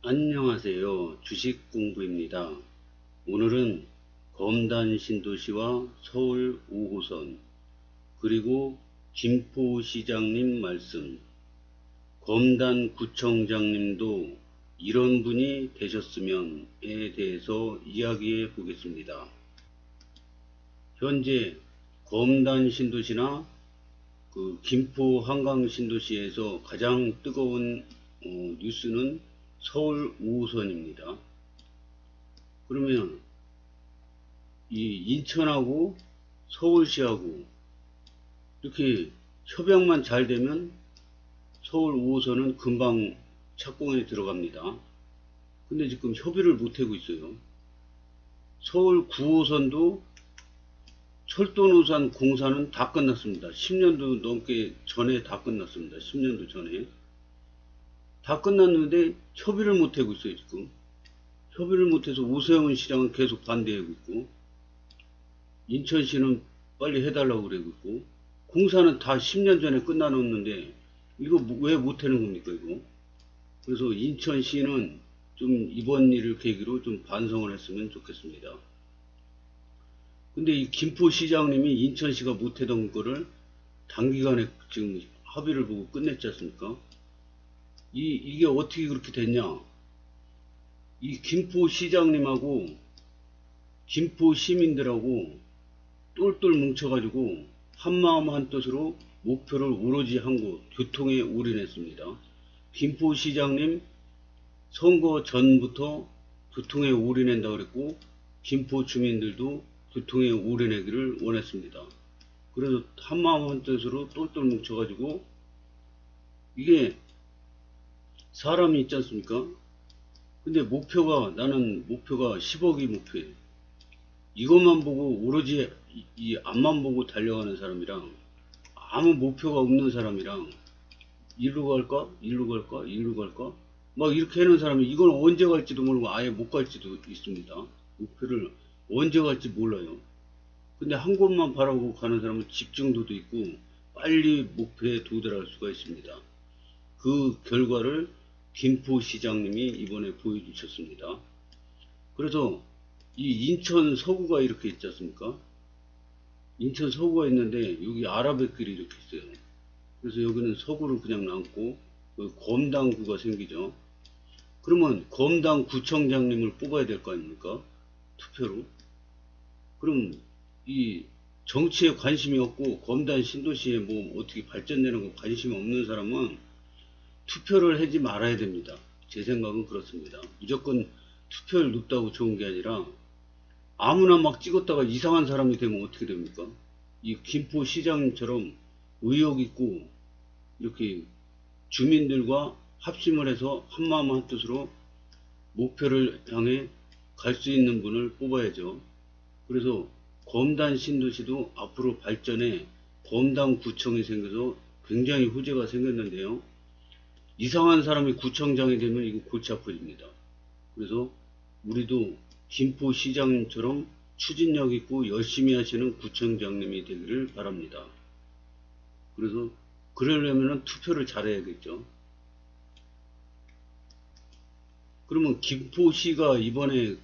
안녕하세요. 주식공부입니다. 오늘은 검단 신도시와 서울 5호선 그리고 김포시장님 말씀, 검단 구청장님도 이런 분이 되셨으면에 대해서 이야기해 보겠습니다. 현재 검단 신도시나 김포 한강 신도시에서 가장 뜨거운 뉴스는 서울 5호선입니다. 그러면 이 인천하고 서울시하고 이렇게 협약만 잘 되면 서울 5호선은 금방 착공에 들어갑니다. 근데 지금 협의를 못하고 있어요. 서울 9호선도 철도노선 공사는 다 끝났습니다. 10년도 넘게 전에 다 끝났습니다. 10년도 전에 다 끝났는데 협의를 못하고 있어요. 지금 협의를 못해서 오세훈 시장은 계속 반대하고 있고, 인천시는 빨리 해달라고 그러고 있고, 공사는 다 10년 전에 끝나놓는데 이거 왜 못하는 겁니까 이거? 그래서 인천시는 좀 이번 일을 계기로 좀 반성을 했으면 좋겠습니다. 근데 이 김포시장님이 인천시가 못하던 거를 단기간에 지금 합의를 보고 끝냈지 않습니까? 이게 어떻게 그렇게 됐냐? 이 김포시장님하고 김포 시민들하고 똘똘 뭉쳐가지고 한마음 한뜻으로 목표를 오로지 한 곳, 교통에 올인했습니다. 김포시장님 선거 전부터 교통에 올인한다 그랬고, 김포 주민들도 교통에 올인하기를 원했습니다. 그래서 한마음 한뜻으로 똘똘 뭉쳐가지고, 이게 사람이 있지 않습니까? 근데 나는 목표가 10억이 목표예요. 이것만 보고 오로지 이 앞만 보고 달려가는 사람이랑 아무 목표가 없는 사람이랑 일로 갈까? 일로 갈까? 일로 갈까? 막 이렇게 하는 사람이 이건 언제 갈지도 모르고 아예 못 갈지도 있습니다. 목표를 언제 갈지 몰라요. 근데 한 곳만 바라보고 가는 사람은 집중도도 있고 빨리 목표에 도달할 수가 있습니다. 그 결과를 김포시장님이 이번에 보여주셨습니다. 그래서 이 인천 서구가 이렇게 있지 않습니까? 인천 서구가 있는데 여기 아라뱃길이 이렇게 있어요. 그래서 여기는 서구를 그냥 남고 검당구가 생기죠. 그러면 검당구청장님을 뽑아야 될 거 아닙니까? 투표로. 그럼 이 정치에 관심이 없고 검단 신도시에 뭐 어떻게 발전되는 거 관심이 없는 사람은 투표를 하지 말아야 됩니다. 제 생각은 그렇습니다. 무조건 투표율 높다고 좋은 게 아니라 아무나 막 찍었다가 이상한 사람이 되면 어떻게 됩니까? 이 김포시장처럼 의욕 있고 이렇게 주민들과 합심을 해서 한마음 한뜻으로 목표를 향해 갈 수 있는 분을 뽑아야죠. 그래서 검단 신도시도 앞으로 발전해 검단구청이 생겨서 굉장히 호재가 생겼는데요. 이상한 사람이 구청장이 되면 이거 골치 아파집니다. 그래서 우리도 김포시장님처럼 추진력 있고 열심히 하시는 구청장님이 되기를 바랍니다. 그래서 그러려면 투표를 잘해야겠죠. 그러면 김포시가 이번에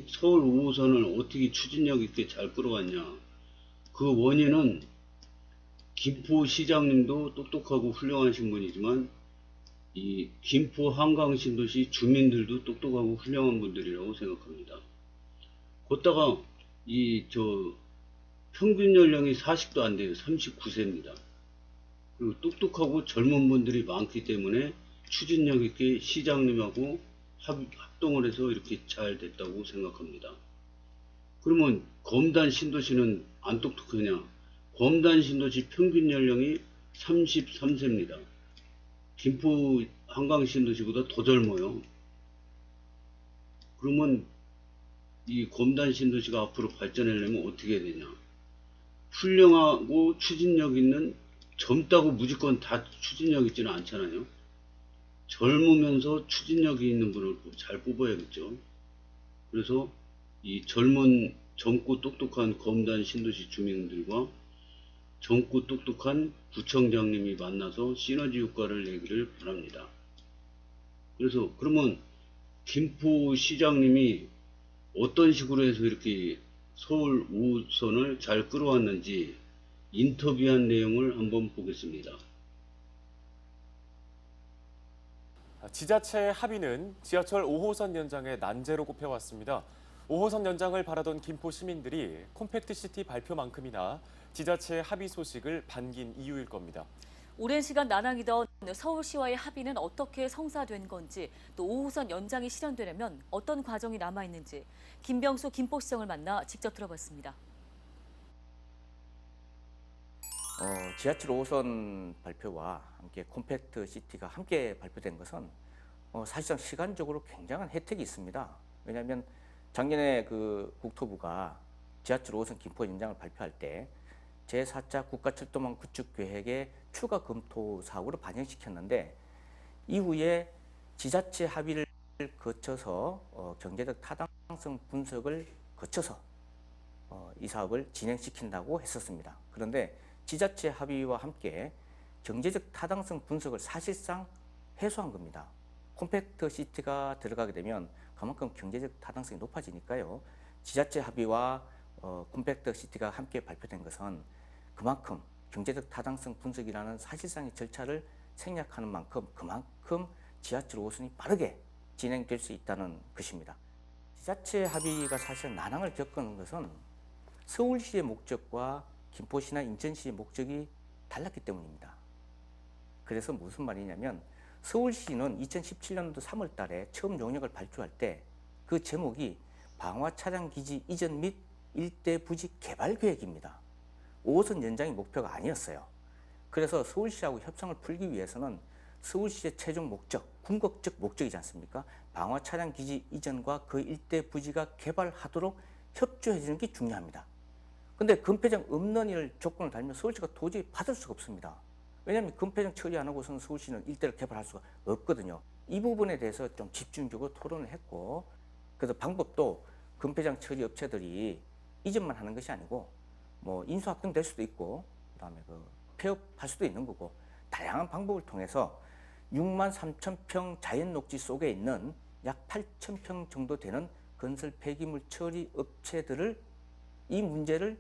서울 5호선을 어떻게 추진력 있게 잘 끌어갔냐? 그 원인은 김포시장님도 똑똑하고 훌륭하신 분이지만 이 김포 한강 신도시 주민들도 똑똑하고 훌륭한 분들이라고 생각합니다. 걷다가 평균 연령이 40도 안 돼요. 39세입니다. 그리고 똑똑하고 젊은 분들이 많기 때문에 추진력 있게 시장님하고 합동을 해서 이렇게 잘 됐다고 생각합니다. 그러면 검단 신도시는 안 똑똑하냐? 검단 신도시 평균 연령이 33세입니다. 김포 한강 신도시보다 더 젊어요. 그러면 이 검단 신도시가 앞으로 발전하려면 어떻게 해야 되냐? 훌륭하고 추진력 있는, 젊다고 무조건 다 추진력 있지는 않잖아요. 젊으면서 추진력이 있는 분을 잘 뽑아야겠죠. 그래서 이 젊고 똑똑한 검단 신도시 주민들과 젊고 똑똑한 구청장님이 만나서 시너지 효과를 내기를 바랍니다. 그래서 그러면 김포시장님이 어떤 식으로 해서 이렇게 서울 5호선을 잘 끌어왔는지 인터뷰한 내용을 한번 보겠습니다. 지자체 합의는 지하철 5호선 연장의 난제로 꼽혀왔습니다. 5호선 연장을 바라던 김포 시민들이 콤팩트시티 발표만큼이나 지자체 합의 소식을 반긴 이유일 겁니다. 오랜 시간 난항이던 서울시와의 합의는 어떻게 성사된 건지, 또 5호선 연장이 실현되려면 어떤 과정이 남아있는지 김병수 김포시장을 만나 직접 들어봤습니다. 지하철 5호선 발표와 함께 콤팩트 시티가 함께 발표된 것은 사실상 시간적으로 굉장한 혜택이 있습니다. 왜냐하면 작년에 그 국토부가 지하철 5호선 김포 연장을 발표할 때 제4차 국가철도망 구축 계획의 추가 검토 사업으로 반영시켰는데, 이후에 지자체 합의를 거쳐서 경제적 타당성 분석을 거쳐서 이 사업을 진행시킨다고 했었습니다. 그런데 지자체 합의와 함께 경제적 타당성 분석을 사실상 해소한 겁니다. 콤팩트 시티가 들어가게 되면 그만큼 경제적 타당성이 높아지니까요. 지자체 합의와 콤팩트 시티가 함께 발표된 것은 그만큼 경제적 타당성 분석이라는 사실상의 절차를 생략하는 만큼 그만큼 지하철 5호선이 빠르게 진행될 수 있다는 것입니다. 지자체 합의가 사실 난항을 겪는 것은 서울시의 목적과 김포시나 인천시의 목적이 달랐기 때문입니다. 그래서 무슨 말이냐면, 서울시는 2017년도 3월 달에 처음 용역을 발주할 때 그 제목이 방화차량기지 이전 및 일대 부지 개발 계획입니다. 5호선 연장이 목표가 아니었어요. 그래서 서울시하고 협상을 풀기 위해서는 서울시의 최종 목적, 궁극적 목적이지 않습니까? 방화차량기지 이전과 그 일대 부지가 개발하도록 협조해 주는 게 중요합니다. 근데 금폐장 없는 일 조건을 달면 서울시가 도저히 받을 수가 없습니다. 왜냐하면 금폐장 처리 안 하고서는 서울시는 일대를 개발할 수가 없거든요. 이 부분에 대해서 좀 집중적으로 토론을 했고, 그래서 방법도 금폐장 처리 업체들이 이전만 하는 것이 아니고 뭐 인수합병 될 수도 있고, 그다음에 폐업할 수도 있는 거고, 다양한 방법을 통해서 6만 3천 평 자연 녹지 속에 있는 약 8천 평 정도 되는 건설 폐기물 처리 업체들을 이 문제를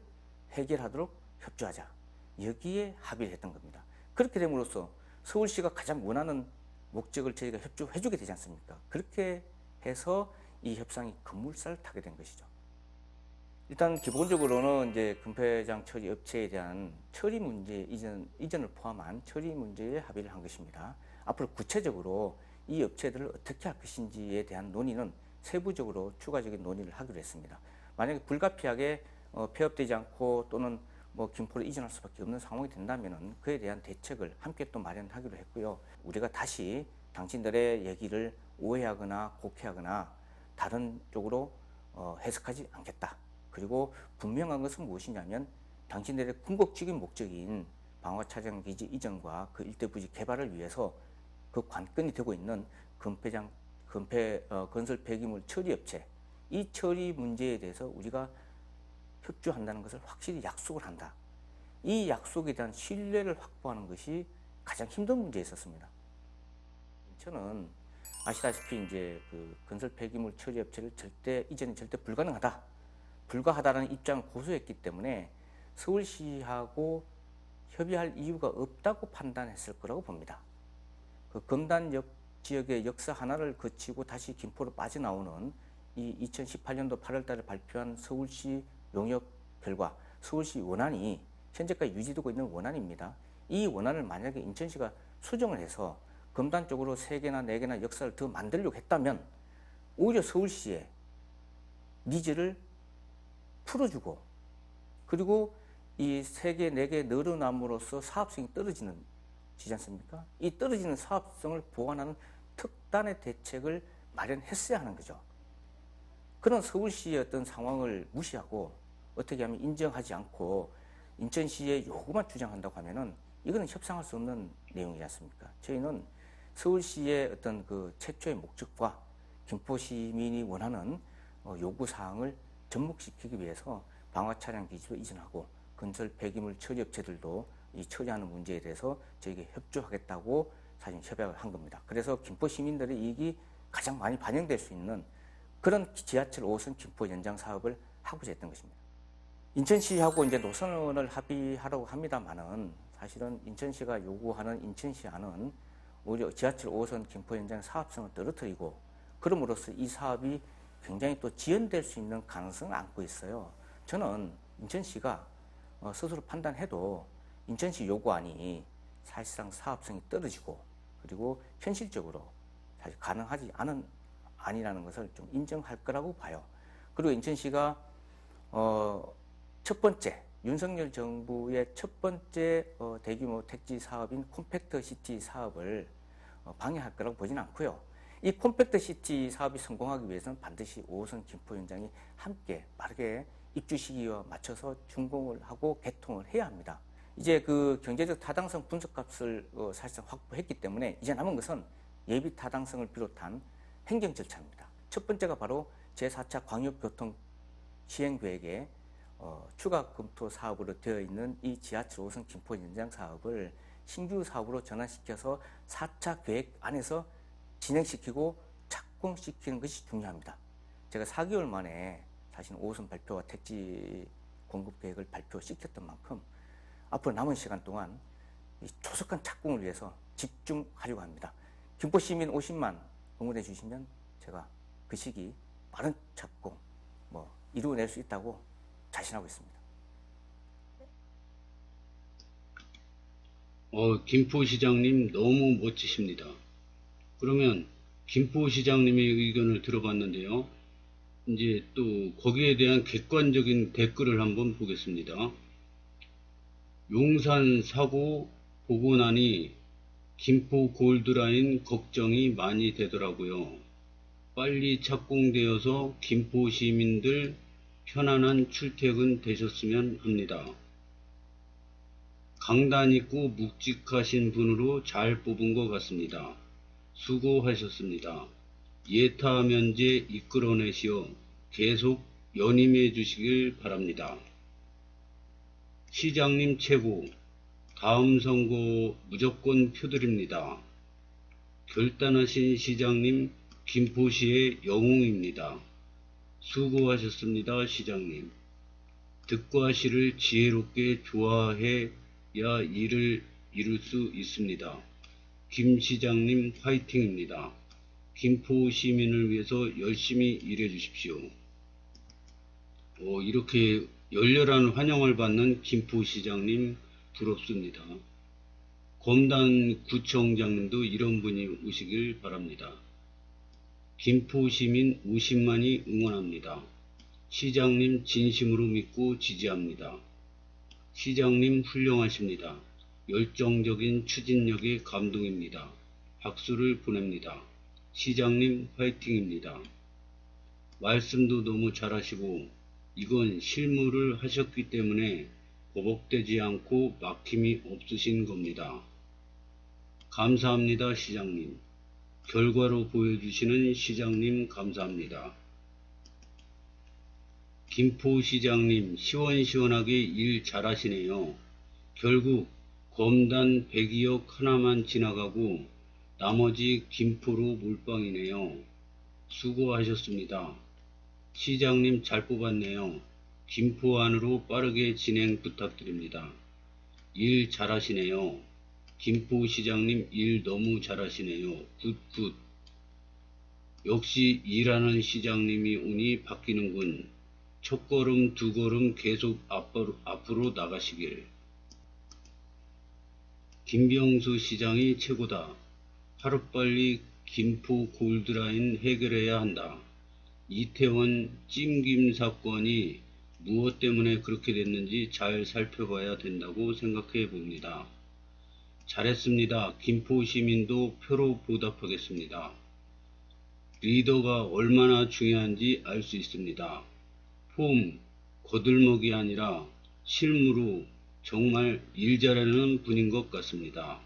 해결하도록 협조하자, 여기에 합의를 했던 겁니다. 그렇게 됨으로써 서울시가 가장 원하는 목적을 저희가 협조해주게 되지 않습니까? 그렇게 해서 이 협상이 급물살을 타게 된 것이죠. 일단 기본적으로는 이제 금폐장 처리 업체에 대한 처리 문제 이전을 포함한 처리 문제에 합의를 한 것입니다. 앞으로 구체적으로 이 업체들을 어떻게 할 것인지에 대한 논의는 세부적으로 추가적인 논의를 하기로 했습니다. 만약에 불가피하게 폐업되지 않고 또는 뭐 김포로 이전할 수밖에 없는 상황이 된다면은 그에 대한 대책을 함께 또 마련하기로 했고요. 우리가 다시 당신들의 얘기를 오해하거나 곡해하거나 다른 쪽으로 해석하지 않겠다. 그리고 분명한 것은 무엇이냐면, 당신들의 궁극적인 목적인 방화차량기지 이전과 그 일대 부지 개발을 위해서 그 관건이 되고 있는 건설 폐기물 처리 업체, 이 처리 문제에 대해서 우리가 협조한다는 것을 확실히 약속을 한다. 이 약속에 대한 신뢰를 확보하는 것이 가장 힘든 문제였었습니다. 저는 아시다시피 이제 그 건설 폐기물 처리 업체를 이전이 절대 불가하다는 입장을 고수했기 때문에 서울시하고 협의할 이유가 없다고 판단했을 거라고 봅니다. 그 검단역 지역의 역사 하나를 거치고 다시 김포로 빠져나오는 이 2018년도 8월 달에 발표한 서울시 용역 결과, 서울시 원안이 현재까지 유지되고 있는 원안입니다. 이 원안을 만약에 인천시가 수정을 해서 검단 쪽으로 3개나 4개나 역사를 더 만들려고 했다면 오히려 서울시의 니즈를 풀어주고, 그리고 이 3개, 4개 늘어남으로써 사업성이 떨어지지 않습니까? 이 떨어지는 사업성을 보완하는 특단의 대책을 마련했어야 하는 거죠. 그런 서울시의 어떤 상황을 무시하고 어떻게 하면 인정하지 않고 인천시의 요구만 주장한다고 하면은 이거는 협상할 수 없는 내용이지 않습니까? 저희는 서울시의 어떤 그 최초의 목적과 김포 시민이 원하는 요구 사항을 접목시키기 위해서 방화차량 기지도 이전하고 건설 폐기물 처리 업체들도 이 처리하는 문제에 대해서 저에게 협조하겠다고 사실 협약을 한 겁니다. 그래서 김포 시민들의 이익이 가장 많이 반영될 수 있는 그런 지하철 5호선 김포 연장 사업을 하고자 했던 것입니다. 인천시하고 이제 노선을 합의하려고 합니다만은 사실은 인천시가 요구하는 인천시안은 오히려 지하철 5호선 김포 연장 사업성을 떨어뜨리고 그럼으로써 이 사업이 굉장히 또 지연될 수 있는 가능성을 안고 있어요. 저는 인천시가 스스로 판단해도 인천시 요구안이 사실상 사업성이 떨어지고 그리고 현실적으로 사실 가능하지 않은 안이라는 것을 좀 인정할 거라고 봐요. 그리고 인천시가 첫 번째 윤석열 정부의 첫 번째 대규모 택지 사업인 콤팩트 시티 사업을 방해할 거라고 보지는 않고요. 이 콤팩트 시티 사업이 성공하기 위해서는 반드시 5호선 김포 연장이 함께 빠르게 입주 시기와 맞춰서 준공을 하고 개통을 해야 합니다. 이제 그 경제적 타당성 분석값을 사실상 확보했기 때문에 이제 남은 것은 예비 타당성을 비롯한 행정 절차입니다. 첫 번째가 바로 제4차 광역교통 시행계획에 추가 검토 사업으로 되어 있는 이 지하철 5호선 김포 연장 사업을 신규 사업으로 전환시켜서 4차 계획 안에서 진행시키고 착공시키는 것이 중요합니다. 제가 4개월 만에 사실 5호선 발표와 택지 공급 계획을 발표시켰던 만큼 앞으로 남은 시간 동안 이 조속한 착공을 위해서 집중하려고 합니다. 김포 시민 50만 응원해 주시면 제가 그 시기 빠른 착공 이루어낼 수 있다고 자신하고 있습니다. 김포시장님 너무 멋지십니다. 그러면 김포시장님의 의견을 들어봤는데요. 이제 또 거기에 대한 객관적인 댓글을 한번 보겠습니다. 용산 사고 보고 나니 김포 골드라인 걱정이 많이 되더라고요. 빨리 착공되어서 김포 시민들 편안한 출퇴근 되셨으면 합니다. 강단 있고 묵직하신 분으로 잘 뽑은 것 같습니다. 수고하셨습니다. 예타 면제 이끌어내시어 계속 연임해 주시길 바랍니다. 시장님 최고. 다음 선거 무조건 표드립니다. 결단하신 시장님 김포시의 영웅입니다. 수고하셨습니다. 시장님. 득과 실을 지혜롭게 조화해야 일을 이룰 수 있습니다. 김 시장님 화이팅입니다. 김포 시민을 위해서 열심히 일해 주십시오. 이렇게 열렬한 환영을 받는 김포 시장님 부럽습니다. 검단 구청장님도 이런 분이 오시길 바랍니다. 김포 시민 50만이 응원합니다. 시장님 진심으로 믿고 지지합니다. 시장님 훌륭하십니다. 열정적인 추진력에 감동입니다. 박수를 보냅니다. 시장님 화이팅입니다. 말씀도 너무 잘하시고 이건 실무를 하셨기 때문에 버벅대지 않고 막힘이 없으신 겁니다. 감사합니다. 시장님. 결과로 보여주시는 시장님 감사합니다. 김포시장님 시원시원하게 일 잘하시네요. 결국 검단 102역 하나만 지나가고 나머지 김포로 몰빵이네요. 수고하셨습니다. 시장님 잘 뽑았네요. 김포 안으로 빠르게 진행 부탁드립니다. 일 잘하시네요. 김포시장님 일 너무 잘하시네요. 굿굿. 역시 일하는 시장님이 오니 바뀌는군. 첫 걸음 두 걸음 계속 앞으로 나가시길. 김병수 시장이 최고다. 하루빨리 김포 골드라인 해결해야 한다. 이태원 찜김 사건이 무엇 때문에 그렇게 됐는지 잘 살펴봐야 된다고 생각해 봅니다. 잘했습니다. 김포 시민도 표로 보답하겠습니다. 리더가 얼마나 중요한지 알 수 있습니다. 폼, 거들먹이 아니라 실무로 정말 일 잘하는 분인 것 같습니다.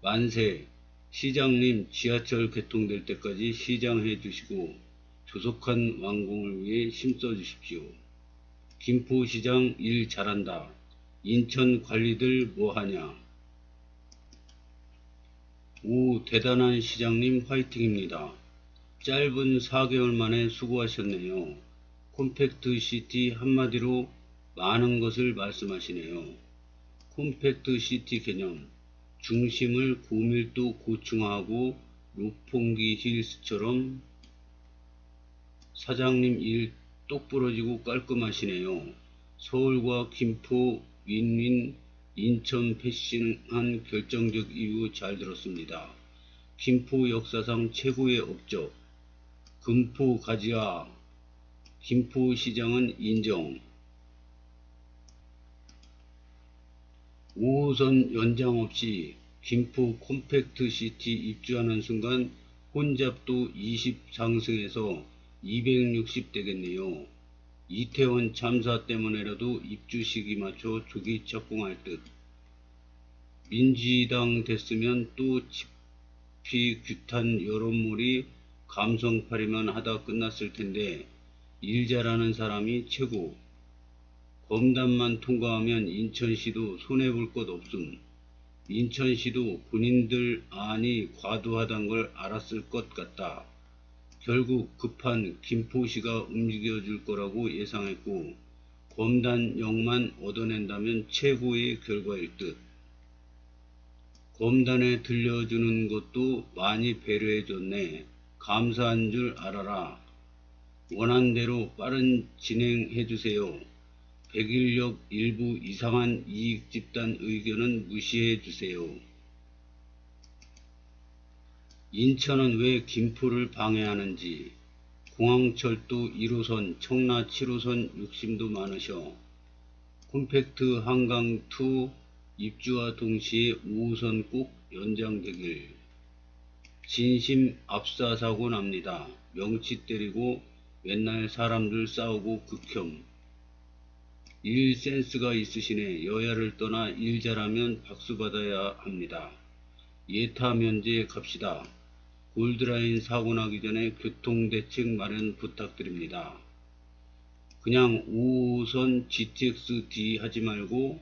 만세! 시장님 지하철 개통될 때까지 시장해 주시고 조속한 완공을 위해 힘써 주십시오. 김포시장 일 잘한다. 인천 관리들 뭐하냐. 오 대단한 시장님 화이팅입니다. 짧은 4개월 만에 수고하셨네요. 콤팩트 시티 한마디로 많은 것을 말씀하시네요. 콤팩트 시티 개념, 중심을 고밀도 고층화하고 록봉기 힐스처럼. 사장님 일 똑부러지고 깔끔하시네요. 서울과 김포 윈윈, 인천 패싱한 결정적 이유 잘 들었습니다. 김포 역사상 최고의 업적, 금포 가지아, 김포 시장은 인정. 5호선 연장 없이 김포 콤팩트 시티 입주하는 순간 혼잡도 20 상승해서 260 되겠네요. 이태원 참사 때문에라도 입주 시기 맞춰 조기 착공할 듯. 민주당 됐으면 또 집피 규탄 여론몰이 감성팔이만 하다 끝났을 텐데 일 잘하는 사람이 최고. 검단만 통과하면 인천시도 손해볼 것 없음. 인천시도 본인들 안이 과도하단 걸 알았을 것 같다. 결국 급한 김포시가 움직여줄 거라고 예상했고 검단역만 얻어낸다면 최고의 결과일 듯. 검단에 들려주는 것도 많이 배려해줬네. 감사한 줄 알아라. 원한대로 빠른 진행해주세요. 백일역 일부 이상한 이익집단 의견은 무시해주세요. 인천은 왜 김포를 방해하는지. 공항철도 1호선, 청라 7호선 욕심도 많으셔. 콤팩트 한강2 입주와 동시에 5호선 꼭 연장되길. 진심 압사사고 납니다. 명치 때리고 맨날 사람들 싸우고 극혐. 일 센스가 있으시네. 여야를 떠나 일 잘하면 박수 받아야 합니다. 예타 면제 갑시다. 골드라인 사고 나기 전에 교통대책 마련 부탁드립니다. 그냥 5호선 GTX-D 하지 말고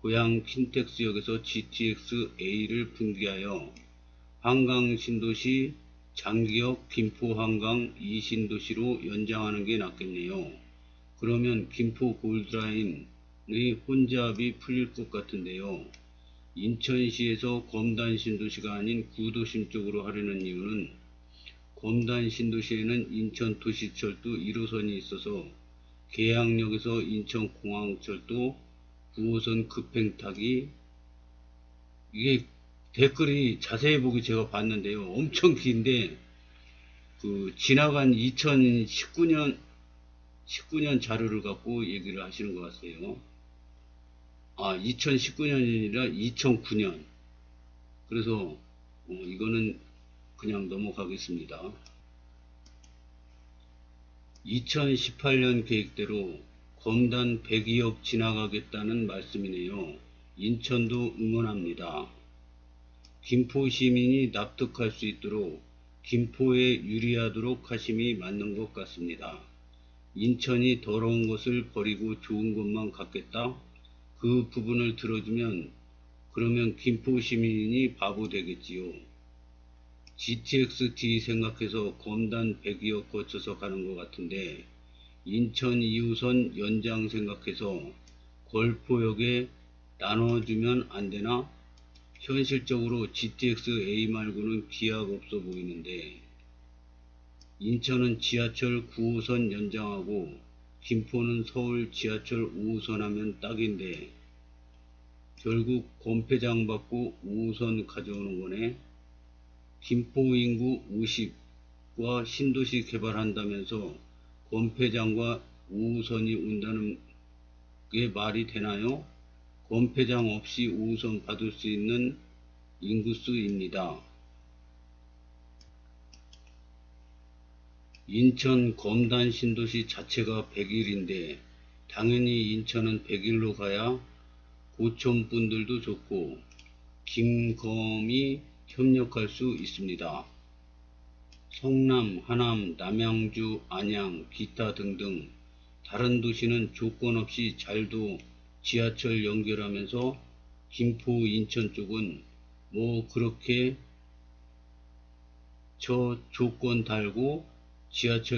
고양 킨텍스역에서 GTX-A를 분기하여 한강 신도시, 장기역, 김포 한강 2신도시로 연장하는 게 낫겠네요. 그러면 김포 골드라인의 혼잡이 풀릴 것 같은데요. 인천시에서 검단 신도시가 아닌 구도심 쪽으로 하려는 이유는 검단 신도시에는 인천도시철도 1호선이 있어서 계양역에서 인천공항철도 9호선 급행타기. 이게 댓글이 자세히 보기 제가 봤는데요. 엄청 긴데 지나간 2019년 자료를 갖고 얘기를 하시는 것 같아요. 2019년이 아니라 2009년. 그래서 이거는 그냥 넘어가겠습니다. 2018년 계획대로 검단 102억 지나가겠다는 말씀이네요. 인천도 응원합니다. 김포 시민이 납득할 수 있도록 김포에 유리하도록 하심이 맞는 것 같습니다. 인천이 더러운 것을 버리고 좋은 것만 갖겠다? 그 부분을 들어주면 그러면 김포 시민이 바보 되겠지요. GTX-D 생각해서 검단 102억 거쳐서 가는 것 같은데 인천 2호선 연장 생각해서 걸포역에 나눠주면 안 되나? 현실적으로 GTX-A 말고는 기약 없어 보이는데 인천은 지하철 9호선 연장하고 김포는 서울 지하철 5호선 하면 딱인데 결국 권폐장 받고 5호선 가져오는 거네. 김포 인구 50과 신도시 개발한다면서 권폐장과 5호선이 온다는 게 말이 되나요? 권폐장 없이 5호선 받을 수 있는 인구수입니다. 인천 검단 신도시 자체가 100일인데 당연히 인천은 100일로 가야 고촌 분들도 좋고 김검이 협력할 수 있습니다. 성남, 하남, 남양주, 안양, 기타 등등 다른 도시는 조건 없이 잘도 지하철 연결하면서 김포, 인천 쪽은 뭐 그렇게 저 조건 달고 지하철